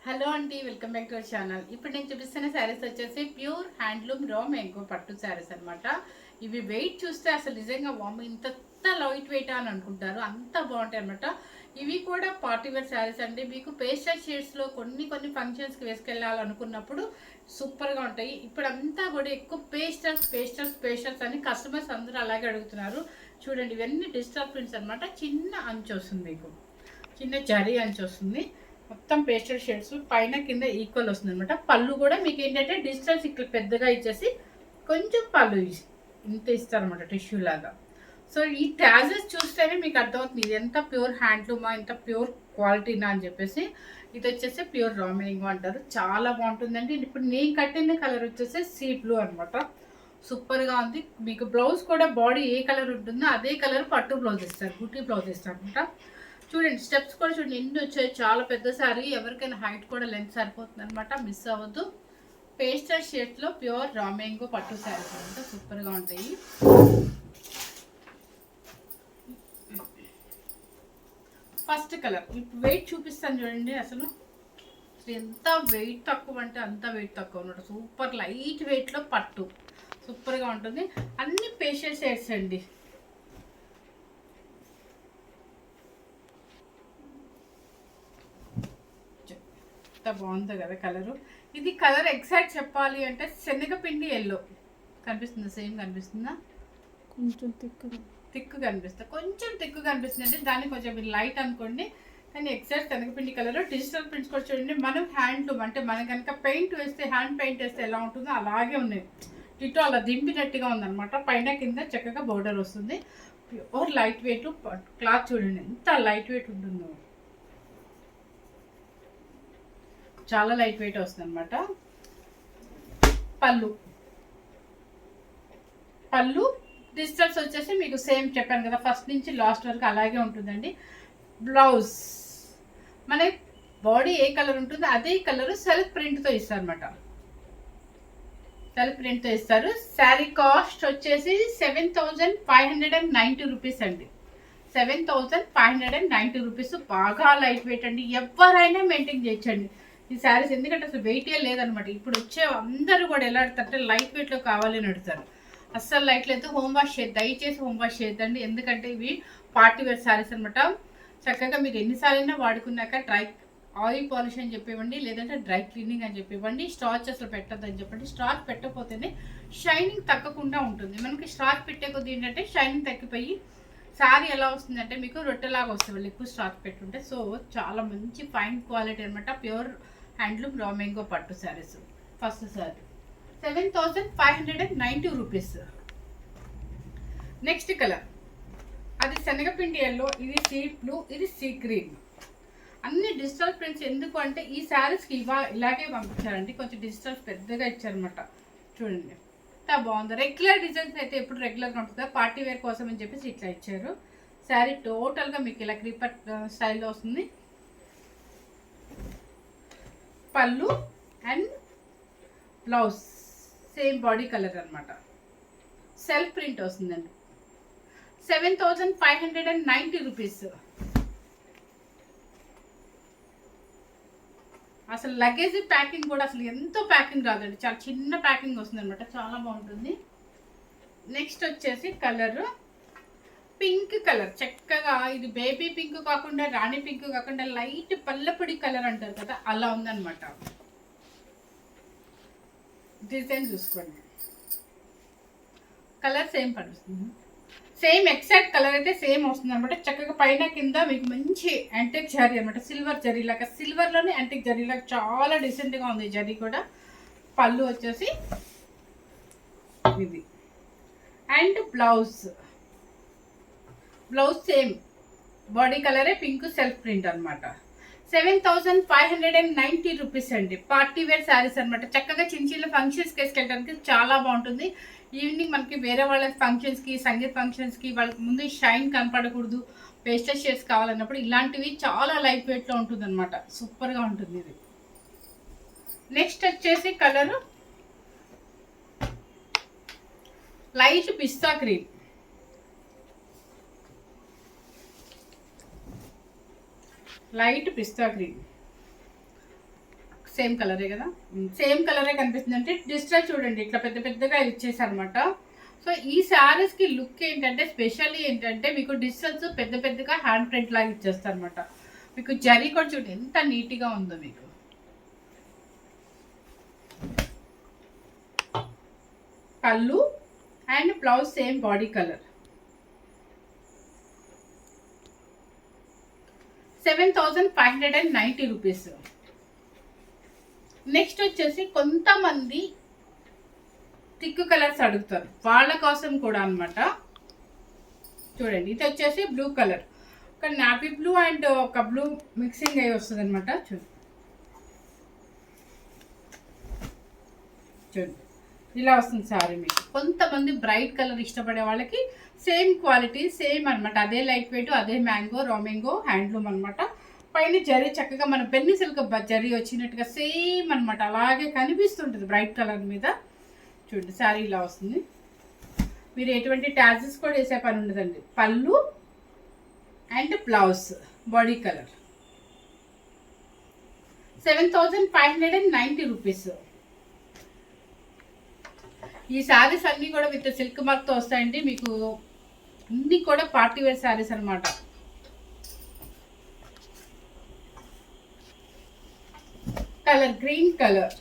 Hello అండి, welcome back to our channel. ఇప్పుడు నేను చూపిస్తున్న శారీస్ వచ్చేసి ప్యూర్ హ్యాండ్లూమ్ రా మ్యాంగో పట్టు శారీస్ అనమాట. ఇవి వెయిట్ చూస్తే అసలు నిజంగా వామ్ ఇంత లైట్ వెయిట్ అని అనుకుంటారు, అంత బాగుంటాయి అనమాట. ఇవి కూడా పార్టీ వేర్ శారీస్ అండి. మీకు పేస్టల్ షేడ్స్లో కొన్ని ఫంక్షన్స్కి వేసుకెళ్ళాలనుకున్నప్పుడు సూపర్గా ఉంటాయి. ఇప్పుడు అంతా కూడా ఎక్కువ పేస్టల్స్ అని కస్టమర్స్ అందరూ అలాగే అడుగుతున్నారు. చూడండి, ఇవన్నీ డిజిటల్ ప్రింట్స్ అనమాట. చిన్న అంచు వస్తుంది, మీకు చిన్న జరీ అంచు వస్తుంది. మొత్తం పేస్టల్ షేడ్స్ పైన కింద ఈక్వల్ వస్తుంది అనమాట. పళ్ళు కూడా మీకు ఏంటంటే డిజిటల్స్ ఇక్కడ పెద్దగా ఇచ్చేసి కొంచెం పళ్ళు ఇంత ఇస్తారనమాట, టిష్యూ లాగా. సో ఈ ట్యాజెస్ చూస్తేనే మీకు అర్థమవుతుంది ఇది ఎంత ప్యూర్ హ్యాండ్లూమా, ఎంత ప్యూర్ క్వాలిటీనా అని చెప్పేసి. ఇది వచ్చేసి ప్యూర్ రా మ్యాంగో అంటారు, చాలా బాగుంటుందండి. ఇప్పుడు నేను కట్టిన కలర్ వచ్చేసి సీ బ్లూ అనమాట. సూపర్గా ఉంది. మీకు బ్లౌజ్ కూడా బాడీ ఏ కలర్ ఉంటుందో అదే కలర్ పట్టు బ్లౌజ్ ఇస్తారు, బూటీ బ్లౌజ్ ఇస్తారు అనమాట. చూడండి, స్టెప్స్ కూడా చూడండి ఎన్ని వచ్చాయి. చాలా పెద్ద సారీ, ఎవరికైనా హైట్ కూడా లెంత్ సరిపోతుంది అనమాట, మిస్ అవ్వద్దు. పేస్టల్ షేడ్స్లో ప్యూర్ రా మ్యాంగో పట్టు శారీస్ అనమాట, సూపర్గా ఉంటాయి. ఫస్ట్ కలర్ ఇప్పుడు వెయిట్ చూపిస్తాను చూడండి. అసలు ఎంత వెయిట్ తక్కువ అంటే అంత వెయిట్ తక్కువ అనమాట. సూపర్ లైట్ వెయిట్లో పట్టు సూపర్గా ఉంటుంది. అన్ని పేస్టల్ షేడ్స్ అండి. ఎంత బాగుంది కదా కలరు. ఇది కలర్ ఎగ్జాక్ట్ చెప్పాలి అంటే శనగపిండి ఎల్లో కనిపిస్తుందా, సేమ్ కనిపిస్తుందా? కొంచెం తిక్కు కనిపిస్తుంది, కొంచెం తిక్కు కనిపిస్తుంది అంటే దాన్ని కొంచెం మీరు లైట్ అనుకోండి. కానీ ఎగ్జాక్ట్ శనగపిండి కలర్. డిజిటల్ ప్రింట్స్ కూడా చూడండి. మనం హ్యాండ్లూమ్ అంటే మనం కనుక పెయింట్ వేస్తే, హ్యాండ్ పెయింట్ వేస్తే ఎలా ఉంటుందో అలాగే ఉన్నాయి. ఇటు అలా దింపినట్టుగా ఉందన్నమాట. పైన కింద చక్కగా బోర్డర్ వస్తుంది. ప్యూర్ లైట్ వెయిట్ క్లాత్ చూడండి ఎంత లైట్ వెయిట్ ఉంటుందో. చాలా లైట్ వెయిట్ వస్తుంది అనమాట. పళ్ళు డిజిటల్స్ వచ్చేసి మీకు సేమ్ చెప్పాను కదా, ఫస్ట్ నుంచి లాస్ట్ వరకు అలాగే ఉంటుందండి. బ్లౌజ్ మన బాడీ ఏ కలర్ ఉంటుందో అదే కలర్ సెల్ఫ్ ప్రింట్తో ఇస్తారు అనమాట. సెల్ఫ్ ప్రింట్తో ఇస్తారు. శారీ కాస్ట్ వచ్చేసి 7,590 రూపీస్ అండి. 7,590 రూపీస్. బాగా లైట్ వెయిట్ అండి, ఎవరైనా మెయింటైన్ చేయొచ్చండి ఈ శారీస్. ఎందుకంటే అసలు వెయిటే లేదనమాట. ఇప్పుడు వచ్చే అందరూ కూడా ఎలా అడుగుతారంటే లైట్ వెయిట్లో కావాలి అని అడుగుతారు. అస్సలు లైట్ లేదు. హోమ్ వాష్ చేయద్దు, దయచేసి హోమ్ వాష్ చేయొద్దండి. ఎందుకంటే ఇవి పార్టీ వేర్ శారీస్ అనమాట. చక్కగా మీరు ఎన్నిసార్లైనా వాడుకున్నాక ఆయిల్ పాలిష్ అని చెప్పివ్వండి, లేదంటే డ్రై క్లీనింగ్ అని చెప్పివ్వండి. స్టార్చ్ అసలు పెట్టద్దని చెప్పండి. స్టార్చ్ పెట్టకపోతేనే షైనింగ్ తగ్గకుండా ఉంటుంది. మనకి స్టార్చ్ పెట్టే కొద్ది ఏంటంటే షైనింగ్ తగ్గిపోయి శారీ ఎలా వస్తుందంటే మీకు రొట్టెలాగా వస్తుంది ఎక్కువ స్టార్చ్ పెట్టుంటే. సో చాలా మంచి ఫైన్ క్వాలిటీ అనమాట. ప్యూర్ హ్యాండ్లూమ్ రా మ్యాంగో పట్టు saris. First sari 7,590 rupees. Next colour అది శనగపిండి ఎల్లో, ఇది సీ బ్లూ, ఇది సీ గ్రీన్. అన్ని డిజిటల్ ప్రింట్స్. ఎందుకు అంటే ఈ శారీస్కి ఇలాగే పంపించారండి. కొంచెం డిజిటల్స్ పెద్దగా ఇచ్చారనమాట. చూడండి ఎంత బాగుంది. రెగ్యులర్ డిజైన్స్ అయితే ఎప్పుడు రెగ్యులర్గా ఉంటుందా, పార్టీ వేర్ కోసం అని చెప్పేసి ఇట్లా ఇచ్చారు. శారీ టోటల్గా మీకు ఇలా క్రీపర్ స్టైల్లో వస్తుంది. పళ్ళు and blouse same body colour అనమాట. సెల్ఫ్ ప్రింట్ వస్తుందండి. 7,590 రూపీస్. అసలు లగేజ్ ప్యాకింగ్ కూడా అసలు ఎంతో ప్యాకింగ్ రాదండి, చాలా చిన్న ప్యాకింగ్ వస్తుంది అనమాట. చాలా బాగుంటుంది. నెక్స్ట్ వచ్చేసి కలర్ పింక్ కలర్. చక్కగా ఇది బేబీ పింక్ కాకుండా, రాణి పింక్ కాకుండా లైట్ పల్లపొడి కలర్ అంటారు కదా, అలా ఉందన్నమాట. డిజైన్ చూసుకోండి. కలర్ సేమ్ పడుతుంది, సేమ్ ఎగ్జాక్ట్ కలర్ అయితే సేమ్ వస్తుంది అనమాట. చక్కగా పైన కింద మీకు మంచి యాంటిక్ జరీ అనమాట. సిల్వర్ జరీ లాగా, సిల్వర్లోనే యాంటిక్ జరీ లాగా చాలా డీసెంట్గా ఉంది జరీ కూడా. పళ్ళు వచ్చేసి ఇది అండ్ బ్లౌజ్ సేమ్ బాడీ కలరే, పింక్ సెల్ఫ్ ప్రింట్ అనమాట. 7,590 రూపీస్ అండి. పార్టీ వేర్ శారీస్ అనమాట. చక్కగా చిన్న ఫంక్షన్స్కి వేసుకెళ్ళడానికి చాలా బాగుంటుంది. ఈవినింగ్ మనకి వేరే వాళ్ళ ఫంక్షన్స్కి, సంగీత్ ఫంక్షన్స్కి వాళ్ళకి ముందు షైన్ కనపడకూడదు, పేస్టల్ షేడ్స్ కావాలన్నప్పుడు ఇలాంటివి చాలా లైట్ వెయిట్లో ఉంటుంది అనమాట. సూపర్గా ఉంటుంది ఇది. నెక్స్ట్ వచ్చేసి కలరు లైట్ పిస్తా గ్రీన్. లైట్ పిస్తా గ్రీన్. సేమ్ కలరే కదా, సేమ్ కలరే కనిపిస్తుంది. అంటే డిజిటల్ చూడండి ఇట్లా పెద్ద పెద్దగా ఇచ్చేసారనమాట. సో ఈ శారీస్కి లుక్ ఏంటంటే స్పెషల్లీ ఏంటంటే మీకు డిజిటల్స్ పెద్ద పెద్దగా హ్యాండ్ ప్రింట్ లాగా ఇచ్చేస్తారు అనమాట. మీకు జరీ కూడా చూడండి ఎంత నీట్గా ఉందో. మీకు పళ్ళు and blouse same body colour. 7,590 rupees. Next వచ్చేసి కొంతమంది థిక్ కలర్స్ అడుగుతారు, వాళ్ళ కోసం కూడా అనమాట. చూడండి ఇది వచ్చేసి బ్లూ కలర్, ఒక నావీ బ్లూ అండ్ ఒక బ్లూ మిక్సింగ్ అయ్యి వస్తుంది అనమాట. చూడండి ఇలా వస్తుంది సారీ. మీకు కొంతమంది బ్రైట్ కలర్ ఇష్టపడే వాళ్ళకి సేమ్ క్వాలిటీ సేమ్ అనమాట. అదే లైట్ వెయిట్, అదే మ్యాంగో రా మ్యాంగో హ్యాండ్లూమ్ అనమాట. పైన జరీ చక్కగా మన పెన్ని సిల్క్ జరీ వచ్చినట్టుగా సేమ్ అనమాట, అలాగే కనిపిస్తుంటుంది బ్రైట్ కలర్ మీద. చూడండి శారీ ఇలా వస్తుంది. మీరు ఎటువంటి ట్యాజెస్ కూడా వేసే పని ఉండదండి. పళ్ళు and blouse body colour. 7,590 rupees. ఈ శారీస్ అన్నీ కూడా విత్ సిల్క్ మార్క్తో వస్తాయండి. మీకు అన్నీ కూడా పార్టీ వేర్ శారీస్ అనమాట. కలర్ గ్రీన్ కలర్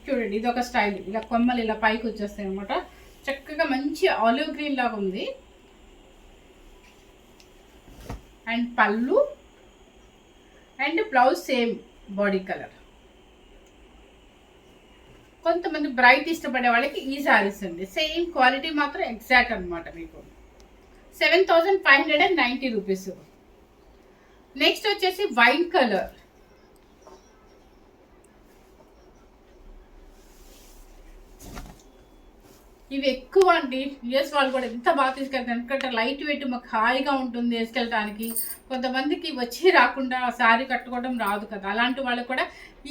చూడండి, ఇది ఒక స్టైల్. ఇలా కొమ్మలు ఇలా పైకి వచ్చేస్తాయి అనమాట. చక్కగా మంచి ఆలివ్ గ్రీన్ లాగా ఉంది. అండ్ పళ్ళు and blouse same body colour. కొంతమంది బ్రైట్ ఇష్టపడే వాళ్ళకి ఈ శారీస్ అండి. సేమ్ క్వాలిటీ మాత్రం ఎగ్జాక్ట్ అనమాట. మీకు 7,590 రూపీస్. నెక్స్ట్ వచ్చేసి వైన్ కలర్. ఇవి ఎక్కువ అండి. యూఎస్ వాళ్ళు కూడా ఎంత బాగా తీసుకెళ్తారు, ఎందుకంటే లైట్ వెయిట్ మాకు హాయిగా ఉంటుంది వేసుకెళ్ళడానికి. కొంతమందికి వచ్చి రాకుండా శారీ కట్టుకోవడం రాదు కదా, అలాంటి వాళ్ళకి కూడా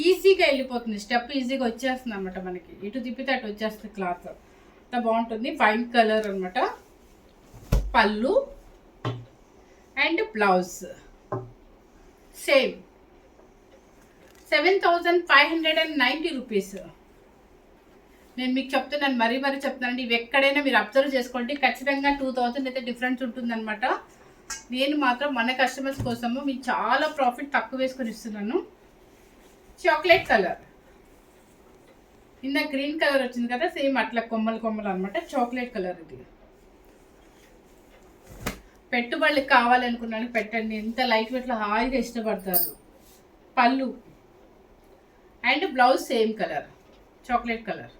ఈజీగా వెళ్ళిపోతుంది. స్టెప్ ఈజీగా వచ్చేస్తుంది అనమాట. మనకి ఇటు తిప్పితే అటు వచ్చేస్తుంది క్లాత్. అంత బాగుంటుంది. వైన్ కలర్ అనమాట. పళ్ళు అండ్ బ్లౌజ్ సేమ్. 7,590 రూపీస్. నేను మీకు చెప్తున్నాను, మరీ చెప్తున్నానండి. ఇవి ఎక్కడైనా మీరు అబ్జర్వ్ చేసుకోండి, ఖచ్చితంగా 2,000 అయితే డిఫరెన్స్ ఉంటుందన్నమాట. నేను మాత్రం మన కస్టమర్స్ కోసము మీకు చాలా ప్రాఫిట్ తక్కువ వేసుకొని ఇస్తున్నాను. Chocolate colour. ఇందా గ్రీన్ కలర్ వచ్చింది కదా, సేమ్ అట్లా కొమ్మలు కొమ్మలు అనమాట. చాక్లెట్ కలర్ ఇది. పెట్టుబడులకు కావాలనుకున్నాను పెట్టండి, ఎంత లైట్ వెయిట్లో హాయిగా ఇష్టపడతారు. పళ్ళు and blouse same colour chocolate colour.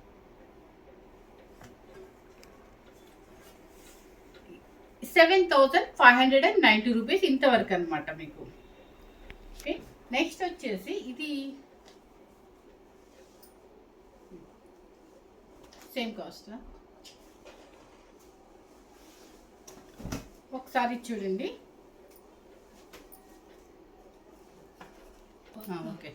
7,590 rupees ఇంతవరకు అనమాట మీకు. ఓకే, నెక్స్ట్ వచ్చేసి ఇది సేమ్ కాస్ట్. ఒకసారి చూడండి. ఓకే,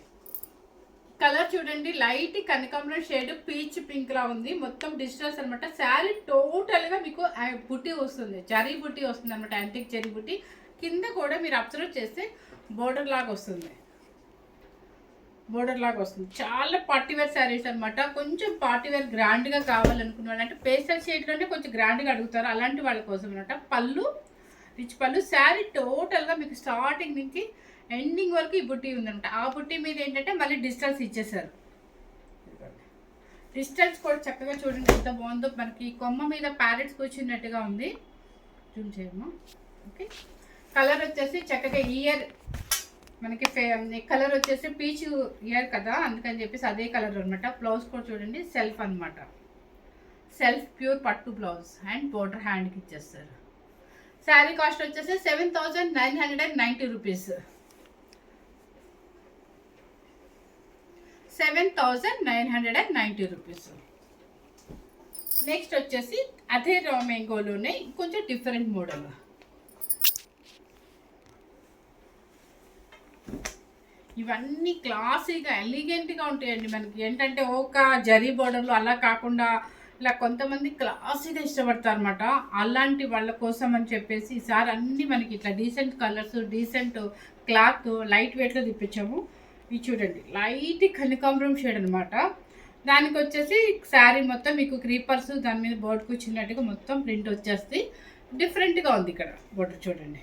కలర్ చూడండి, లైట్ కనకాంబరం షేడ్ పీచ్ పింక్ లా ఉంది. మొత్తం డిజిటల్స్ అనమాట. శారీ టోటల్ గా మీకు బుట్టి వస్తుంది, జరీ బుట్టి వస్తుంది అనమాట. యాంటిక్ జరీ బుట్టి. కింద కూడా మీరు అబ్జర్వ్ చేస్తే బోర్డర్ లాగా వస్తుంది, బోర్డర్ లాగా వస్తుంది. చాలా పార్టీవేర్ శారీస్ అనమాట. కొంచెం పార్టీవేర్ గ్రాండ్గా కావాలనుకున్న వాళ్ళు, అంటే పేస్టల్ షేడ్లోనే కొంచెం గ్రాండ్గా అడుగుతారు, అలాంటి వాళ్ళ కోసం అనమాట. పళ్ళు రిచ్ పళ్ళు. శారీ టోటల్గా మీకు స్టార్టింగ్ నుంచి ఎండింగ్ వరకు ఈ బుట్టి ఉందనమాట. ఆ బుట్టి మీద ఏంటంటే మళ్ళీ డిజిటల్స్ ఇచ్చేసారు. డిజిటల్స్ కూడా చక్కగా చూడండి ఎంత బాగుందో. మనకి కొమ్మ మీద ప్యారెట్స్ కూర్చున్నట్టుగా ఉంది. జూమ్ చేయమ్మా. ఓకే, కలర్ వచ్చేసి చక్కగా ఇయర్ మనకి కలర్ వచ్చేసి పీచ్ ఇయర్ కదా, అందుకని చెప్పేసి అదే కలర్ అనమాట. బ్లౌజ్ కూడా చూడండి సెల్ఫ్ అనమాట. సెల్ఫ్ ప్యూర్ పట్టు బ్లౌజ్ అండ్ బోర్డర్ హ్యాండ్కి ఇచ్చేస్తారు. శారీ కాస్ట్ వచ్చేసి 7,990 రూపీస్. 7,990 రూపీస్. నెక్స్ట్ వచ్చేసి అదే రా మ్యాంగోలోనే కొంచెం డిఫరెంట్ మోడల్. ఇవన్నీ క్లాసీగా ఎలిగెంట్గా ఉంటాయండి. మనకి ఏంటంటే ఒక జరీ బోర్డర్లు అలా కాకుండా ఇలా కొంతమంది క్లాసీగా ఇష్టపడతారు అనమాట. అలాంటి వాళ్ళ కోసం అని చెప్పేసి ఈసారి అన్నీ మనకి ఇట్లా decent colours, decent cloth, light వెయిట్లో తెప్పించాము. ఇది చూడండి లైట్ కనకాంబరం షేడ్ అనమాట. దానికి వచ్చేసి శారీ మొత్తం మీకు క్రీపర్స్ దాని మీద బోర్డు కూర్చున్నట్టుగా మొత్తం ప్రింట్ వచ్చేసి డిఫరెంట్గా ఉంది. ఇక్కడ బోర్డర్ చూడండి,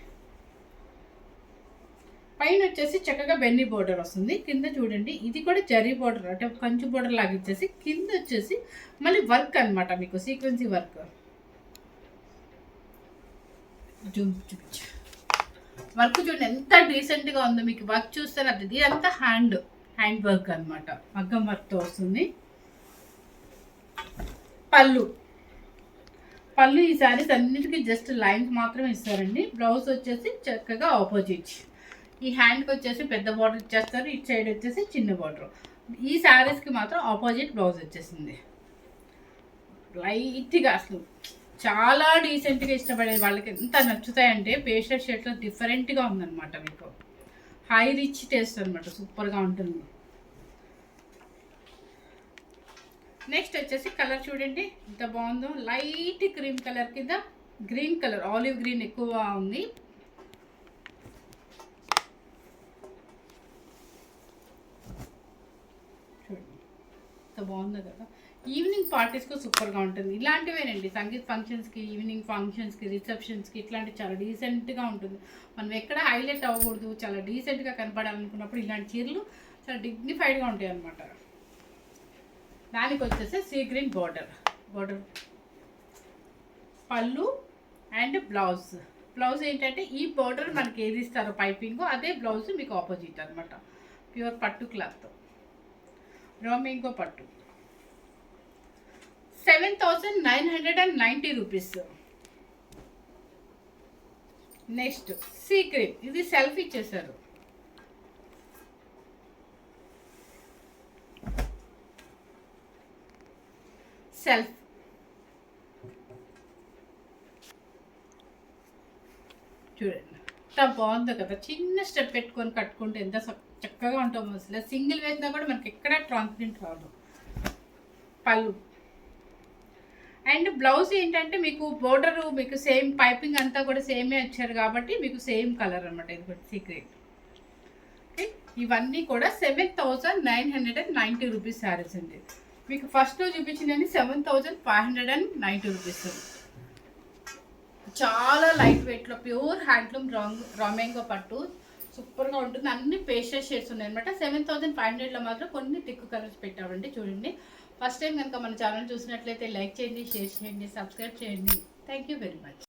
పైన వచ్చేసి చక్కగా బెన్నీ బోర్డర్ వస్తుంది. కింద చూడండి ఇది కూడా జరీ బోర్డర్ అంటే కంచు బోర్డర్ లాగా ఇచ్చేసి కింద వచ్చేసి మళ్ళీ వర్క్ అనమాట, మీకు సీక్వెన్సీ వర్క్. చూపించు వర్క్ చూడండి ఎంత డీసెంట్గా ఉందో. మీకు వర్క్ చూస్తే అది ఇదంతా హ్యాండ్ వర్క్ అనమాట, మగ్గం వర్క్తో వస్తుంది. పళ్ళు ఈ శారీస్ అన్నిటికీ జస్ట్ లైన్స్ మాత్రమే ఇస్తారండి. బ్లౌజ్ వచ్చేసి చక్కగా ఆపోజిట్. ఈ హ్యాండ్కి వచ్చేసి పెద్ద బార్డర్ ఇచ్చేస్తారు, ఇటు సైడ్ వచ్చేసి చిన్న బార్డర్. ఈ శారీస్కి మాత్రం ఆపోజిట్ బ్లౌజ్ వచ్చేసింది. లైట్గా అసలు చాలా డీసెంట్గా ఇష్టపడే వాళ్ళకి ఎంత నచ్చుతాయంటే పేస్టల్ షేడ్లో డిఫరెంట్గా ఉందన్నమాట. మీకు హై రిచ్ టేస్ట్ అనమాట, సూపర్గా ఉంటుంది. నెక్స్ట్ వచ్చేసి కలర్ చూడండి ఎంత బాగుందో, లైట్ క్రీమ్ కలర్ కింద గ్రీన్ కలర్, ఆలివ్ గ్రీన్ ఎక్కువ ఉంది. చూడండి ఎంత బాగుందో కదా. ఈవినింగ్ పార్టీస్కి సూపర్గా ఉంటుంది. ఇలాంటివేనండి సంగీత్ ఫంక్షన్స్కి, ఈవినింగ్ ఫంక్షన్స్కి, రిసెప్షన్స్కి ఇట్లాంటివి చాలా డీసెంట్గా ఉంటుంది. మనం ఎక్కడ హైలైట్ అవ్వకూడదు, చాలా డీసెంట్గా కనపడాలనుకున్నప్పుడు ఇలాంటి చీరలు చాలా డిగ్నిఫైడ్గా ఉంటాయి అన్నమాట. దానికి వచ్చేసి సీ గ్రీన్ బార్డర్ పళ్ళు అండ్ బ్లౌజ్ ఏంటంటే ఈ బార్డర్ మనకి ఏది ఇస్తారో పైపింగ్ అదే బ్లౌజ్ మీకు ఆపోజిట్ అనమాట. ప్యూర్ పట్టు క్లాత్ రోమింగో పట్టు 7,990 రూపీస్. నెక్స్ట్ సీ గ్రీన్, ఇది సెల్ఫ్ ఇచ్చేసారు. సెల్ఫ్ చూడండి ఎంత బాగుందో కదా. చిన్న స్టెప్ పెట్టుకొని కట్టుకుంటే ఎంత చక్కగా ఉంటామో. అసలు సింగిల్ వేసినా కూడా మనకి ఎక్కడ ట్రాన్స్పరెంట్ రాదు. పళ్ళు అండ్ బ్లౌజ్ ఏంటంటే మీకు బోర్డరు మీకు సేమ్ పైపింగ్ అంతా కూడా సేమే వచ్చారు కాబట్టి మీకు సేమ్ కలర్ అనమాట. ఇది కూడా సీక్రెట్. ఇవన్నీ కూడా 7,990 రూపీస్ శారీస్ అండి. మీకు ఫస్ట్లో చూపించిందని 7,590 రూపీస్. చాలా లైట్ వెయిట్లో ప్యూర్ హ్యాండ్లూమ్ రామెంగో పట్టు సూపర్గా ఉంటుంది. అన్ని పేస్టల్ షేడ్స్ ఉన్నాయి అనమాట. 7,500లో మాత్రం కొన్ని థిక్ కలర్స్ పెట్టామండి. చూడండి, ఫస్ట్ టైం కనుక మన ఛానల్ చూసినట్లయితే లైక్ చేయండి, షేర్ చేయండి, సబ్స్క్రైబ్ చేయండి. Thank you very much.